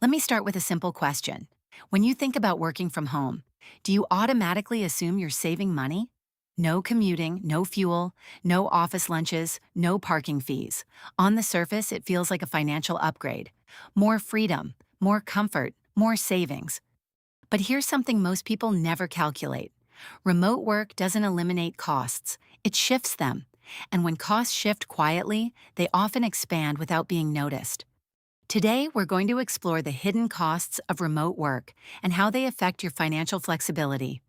Let me start with a simple question. When you think about working from home, do you automatically assume you're saving money? No commuting, no fuel, no office lunches, no parking fees. On the surface, it feels like a financial upgrade. More freedom, more comfort, more savings. But here's something most people never calculate. Remote work doesn't eliminate costs, it shifts them. And when costs shift quietly, they often expand without being noticed. Today, we're going to explore the hidden costs of remote work and how they affect your financial flexibility.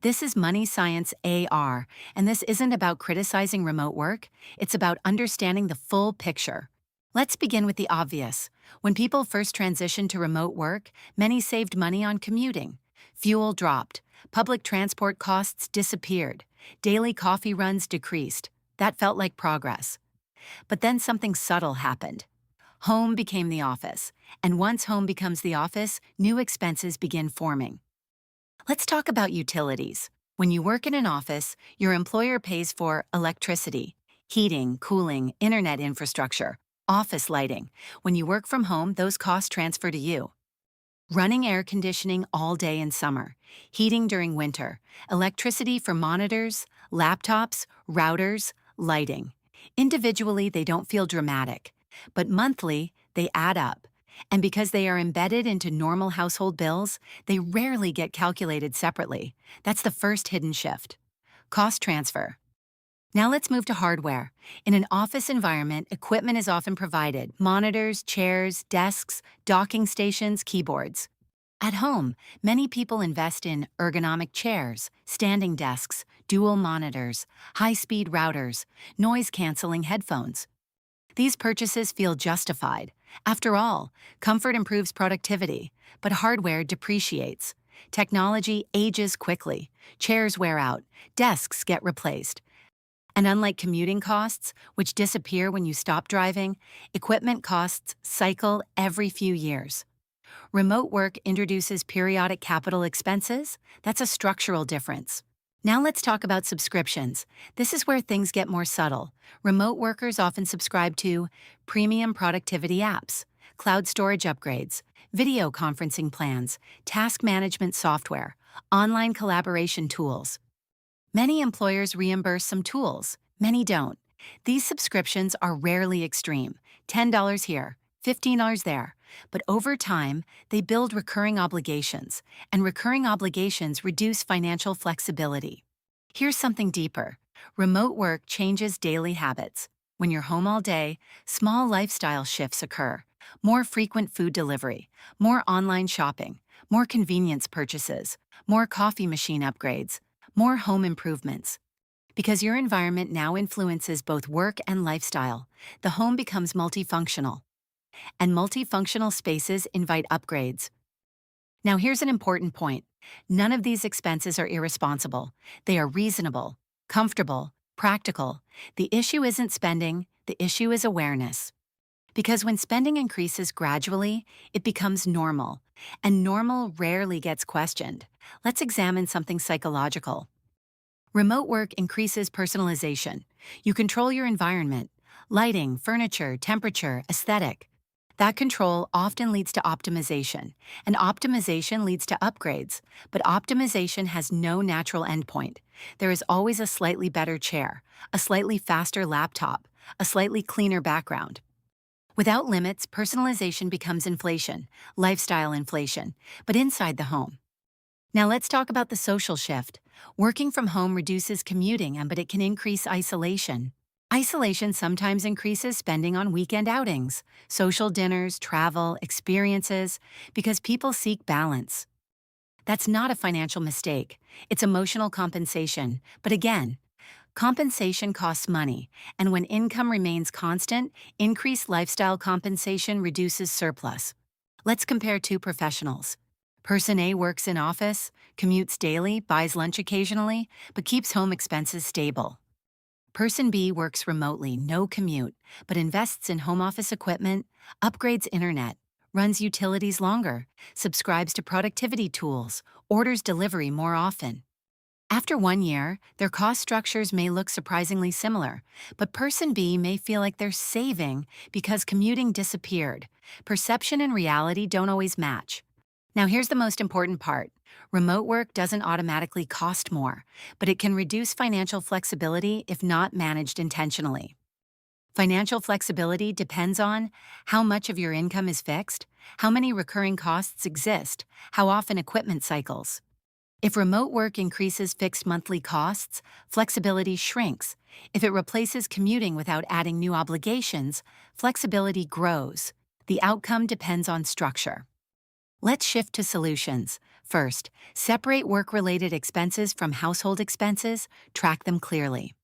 This is Money Science AR, and this isn't about criticizing remote work, it's about understanding the full picture. Let's begin with the obvious. When people first transitioned to remote work, many saved money on commuting. Fuel dropped, public transport costs disappeared, daily coffee runs decreased. That felt like progress. But then something subtle happened. Home became the office, and once home becomes the office, new expenses begin forming. Let's talk about utilities. When you work in an office, your employer pays for electricity, heating, cooling, internet infrastructure, office lighting. When you work from home, those costs transfer to you. Running air conditioning all day in summer, heating during winter, electricity for monitors, laptops, routers, lighting. Individually, they don't feel dramatic, but monthly, they add up. And because they are embedded into normal household bills, they rarely get calculated separately. That's the first hidden shift. Cost transfer. Now let's move to hardware. In an office environment, equipment is often provided: monitors, chairs, desks, docking stations, keyboards. At home, many people invest in ergonomic chairs, standing desks, dual monitors, high-speed routers, noise-canceling headphones. These purchases feel justified. After all, comfort improves productivity, but hardware depreciates. Technology ages quickly, chairs wear out, desks get replaced. And unlike commuting costs, which disappear when you stop driving, equipment costs cycle every few years. Remote work introduces periodic capital expenses. That's a structural difference. Now let's talk about subscriptions. This is where things get more subtle. Remote workers often subscribe to premium productivity apps, cloud storage upgrades, video conferencing plans, task management software, online collaboration tools. Many employers reimburse some tools, many don't. These subscriptions are rarely extreme: $10 here, $15 there. But over time, they build recurring obligations, and recurring obligations reduce financial flexibility. Here's something deeper. Remote work changes daily habits. When you're home all day, small lifestyle shifts occur. More frequent food delivery, more online shopping, more convenience purchases, more coffee machine upgrades, more home improvements. Because your environment now influences both work and lifestyle, the home becomes multifunctional. And multifunctional spaces invite upgrades. Now here's an important point. None of these expenses are irresponsible. They are reasonable, comfortable, practical. The issue isn't spending, the issue is awareness. Because when spending increases gradually, it becomes normal, and normal rarely gets questioned. Let's examine something psychological. Remote work increases personalization. You control your environment: lighting, furniture, temperature, aesthetic. That control often leads to optimization, and optimization leads to upgrades. But optimization has no natural endpoint. There is always a slightly better chair, a slightly faster laptop, a slightly cleaner background. Without limits, personalization becomes inflation, lifestyle inflation, but inside the home. Now let's talk about the social shift. Working from home reduces commuting, but it can increase isolation. Isolation sometimes increases spending on weekend outings, social dinners, travel, experiences, because people seek balance. That's not a financial mistake. It's emotional compensation. But again, compensation costs money, and when income remains constant, increased lifestyle compensation reduces surplus. Let's compare two professionals. Person A works in office, commutes daily, buys lunch occasionally, but keeps home expenses stable. Person B works remotely, no commute, but invests in home office equipment, upgrades internet, runs utilities longer, subscribes to productivity tools, orders delivery more often. After 1 year, their cost structures may look surprisingly similar, but person B may feel like they're saving because commuting disappeared. Perception and reality don't always match. Now, here's the most important part. Remote work doesn't automatically cost more, but it can reduce financial flexibility if not managed intentionally. Financial flexibility depends on how much of your income is fixed, how many recurring costs exist, how often equipment cycles. If remote work increases fixed monthly costs, flexibility shrinks. If it replaces commuting without adding new obligations, flexibility grows. The outcome depends on structure. Let's shift to solutions. First, separate work-related expenses from household expenses, track them clearly.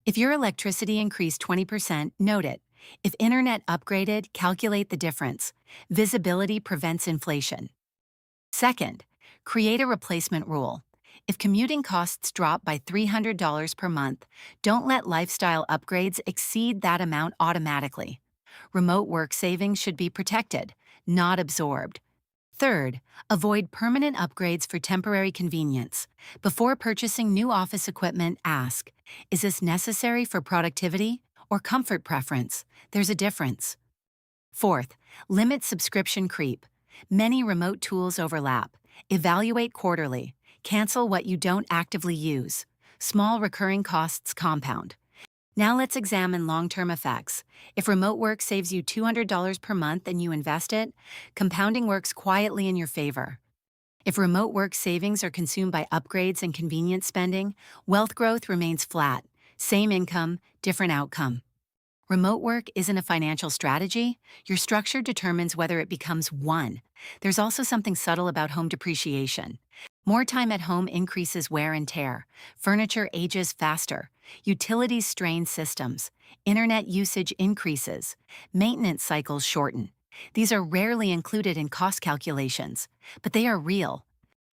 If your electricity increased 20%, note it. If internet upgraded, calculate the difference. Visibility prevents inflation. Second, create a replacement rule. If commuting costs drop by $300 per month, don't let lifestyle upgrades exceed that amount automatically. Remote work savings should be protected, not absorbed. Third, avoid permanent upgrades for temporary convenience. Before purchasing new office equipment, ask, is this necessary for productivity or comfort preference? There's a difference. Fourth, limit subscription creep. Many remote tools overlap. Evaluate quarterly. Cancel what you don't actively use. Small recurring costs compound. Now let's examine long-term effects. If remote work saves you $200 per month and you invest it, compounding works quietly in your favor. If remote work savings are consumed by upgrades and convenience spending, wealth growth remains flat. Same income, different outcome. Remote work isn't a financial strategy. Your structure determines whether it becomes one. There's also something subtle about home depreciation. More time at home increases wear and tear. Furniture ages faster. Utilities strain systems. Internet usage increases. Maintenance cycles shorten. These are rarely included in cost calculations, but they are real.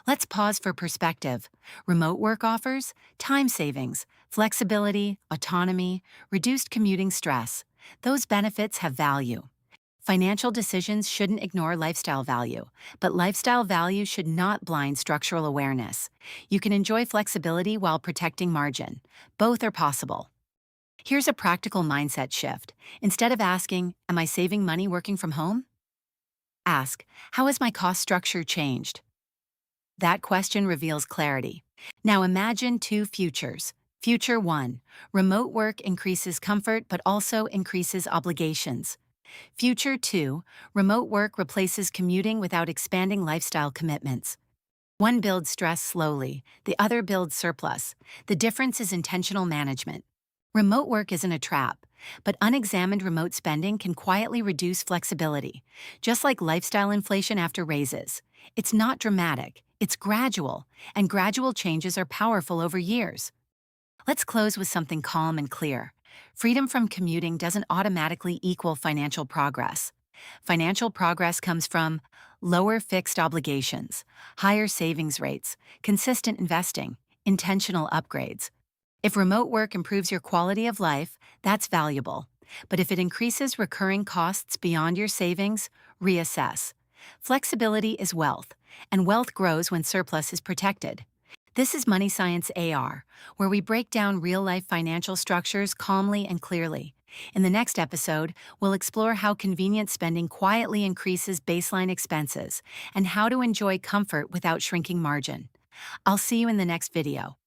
Let's pause for perspective. Remote work offers time savings, flexibility, autonomy, reduced commuting stress. Those benefits have value. Financial decisions shouldn't ignore lifestyle value, but lifestyle value should not blind structural awareness. You can enjoy flexibility while protecting margin. Both are possible. Here's a practical mindset shift. Instead of asking, am I saving money working from home? Ask, how has my cost structure changed? That question reveals clarity. Now imagine two futures. Future 1. Remote work increases comfort but also increases obligations. Future 2. Remote work replaces commuting without expanding lifestyle commitments. One builds stress slowly, the other builds surplus. The difference is intentional management. Remote work isn't a trap, but unexamined remote spending can quietly reduce flexibility, just like lifestyle inflation after raises. It's not dramatic, it's gradual, and gradual changes are powerful over years. Let's close with something calm and clear. Freedom from commuting doesn't automatically equal financial progress. Financial progress comes from lower fixed obligations, higher savings rates, consistent investing, intentional upgrades. If remote work improves your quality of life, that's valuable. But if it increases recurring costs beyond your savings, reassess. Flexibility is wealth, and wealth grows when surplus is protected. This is Money Science AR, where we break down real-life financial structures calmly and clearly. In the next episode, we'll explore how convenient spending quietly increases baseline expenses and how to enjoy comfort without shrinking margin. I'll see you in the next video.